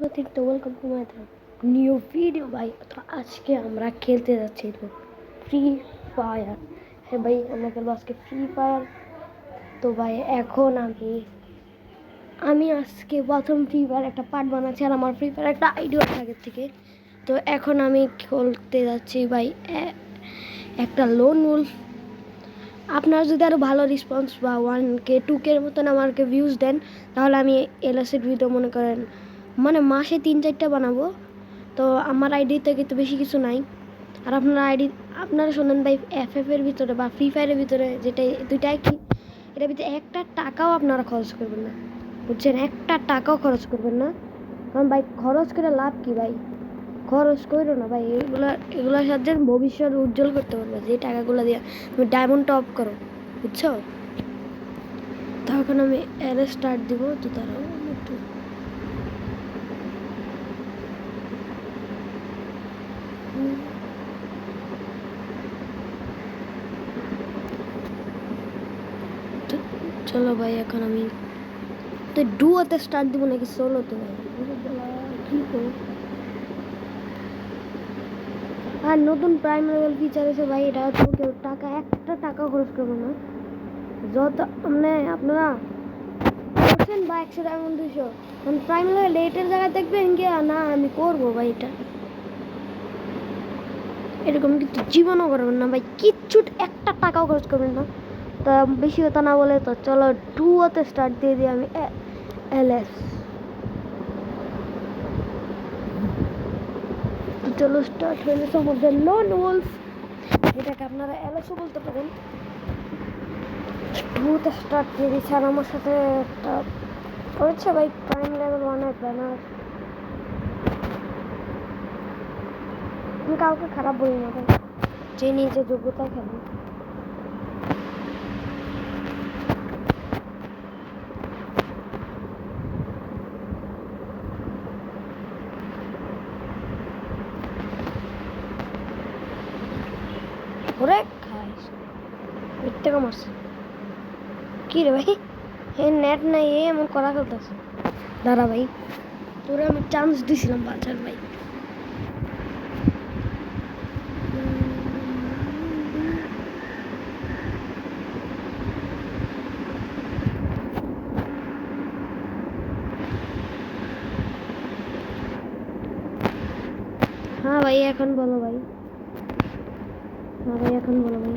Welcome to my new video ভাই। তো আজকে আমরা খেলতে যাচ্ছি তো ফ্রি ফায়ার। হ্যাঁ ভাই, আমরা খেলবো আজকে ফ্রি ফায়ার। তো ভাই এখন আমি আজকে প্রথম ফ্রি ফায়ার একটা পার্ট বানাচ্ছি, আর আমার ফ্রি ফায়ার একটা আইডিয়া আগের থেকে। তো এখন আমি খেলতে যাচ্ছি ভাই একটা লোন উলফ। আপনারা যদি আরও ভালো রেসপন্স বা 1K 2K মতন আমাকে ভিউজ দেন, তাহলে আমি এলএসের ভিডিও মনে করেন মানে মাসে 3-4টা বানাবো। তো আমার আইডিতে কিন্তু বেশি কিছু নাই। আর আপনারা শোনেন ভাই, এফএফের ভিতরে বা ফ্রি ফায়ারের ভিতরে যেটা দুইটাই কি, এটার ভিতরে একটা টাকাও আপনারা খরচ করবেন না, বুঝছেন? একটা টাকাও খরচ করবেন না। কারণ ভাই খরচ করে লাভ কি ভাই? খরচ করো না ভাই। এগুলোর সাথে ভবিষ্যৎ উজ্জ্বল করতে পারবে যে টাকাগুলো দিয়ে তুমি ডায়মন্ড টপ করো, বুঝছো? তখন আমি এর স্টার্ট দিব। তো তারা একটু চলো ভাই, এখন আমি তো ডুয়োতে স্টার্ট দিব নাকি সোলোতে ভাই? কি করব? আর নতুন প্রাইম লেভেল ফিচার এসে ভাই, এটা হচ্ছে কেউ একটা টাকা খরচ করবে না। যত মানে আপনারা করছেন বা 100 টাকা 200 প্রাইম লেভেল রেটের জায়গায় দেখবেন কি না আমি করবো ভাই, এটা এরকম কিন্তু জীবনও করবেন না ভাই। কিচ্ছু একটা টাকাও খরচ করবেন না। তা বেশি কথা না বলে তো চলো ডুয়োতে স্টার্ট দিয়ে দিই আমি এলএস। চলো স্টার্ট হয়ে মধ্যে লোন ওলফ, যেটাকে আপনারা এলএসও বলতে পারেন। ডুয়োতে স্টার্ট দিয়ে দিচ্ছে, আর আমার সাথে একটা করেছে ভাই প্রাইম লেভেল 1 ব্যানার। আমি কাউকে খারাপ বলি না ভাই, যে নিজে যোগ্যতা খেলে। ওরে খাইস মিথ্যে কামারছে কি রে ভাই? হে নেট নাই, এমন করা ফেলতেছে। দাঁড়া ভাই, তোরে আমি চান্স দিছিলাম বাঁচার ভাই। হ্যাঁ ভাই, এখন বলো ভাই। হ্যাঁ ভাই, এখন বলো ভাই।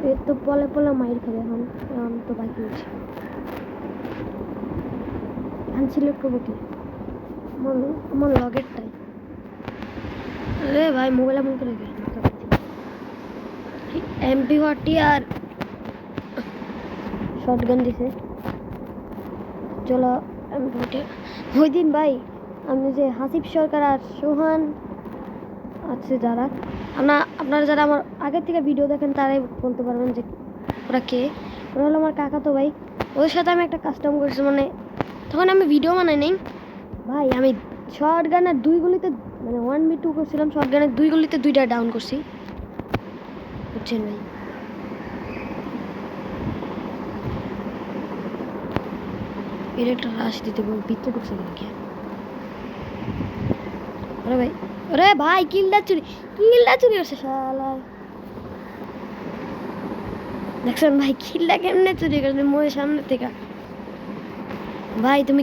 এর তো পলে পলে মাইর খাবে এখন। আমি তো বাকি হচ্ছে আনসিলেক্ট করবো কি আমার লগেরটাই। আরে ভাই, মোবাইলে মন করে MP40 আর শটগান দিছে। চলো MP40। ওই দিন ভাই আমি যে হাসিব সরকার আর সোহান আছে যারা, আপনারা যারা আমার আগের থেকে ভিডিও দেখেন তারাই বলতে পারবেন যে ওরা কে। ওরা হলো আমার কাকা। তো ভাই ওদের সাথে আমি একটা কাস্টম করছি, মানে তখন আমি ভিডিও বানাই নেই ভাই। আমি শর্ট গানের 2 গুলিতে মানে 1v2 করছিলাম। শর্ট গানের 2 গুলিতে 2টা ডাউন করছি, বুঝছেন ভাই? এর একটা রাশ দিতে বল ভিতরে ঢুকছে নাকি? আরে ভাই, আরে ভাই, কিলটা চুরি করছে শালা। দেখছেন ভাই, কিলটা কেমনে চুরি করছে মোয়ের সামনে থেকে? ভাই তুমি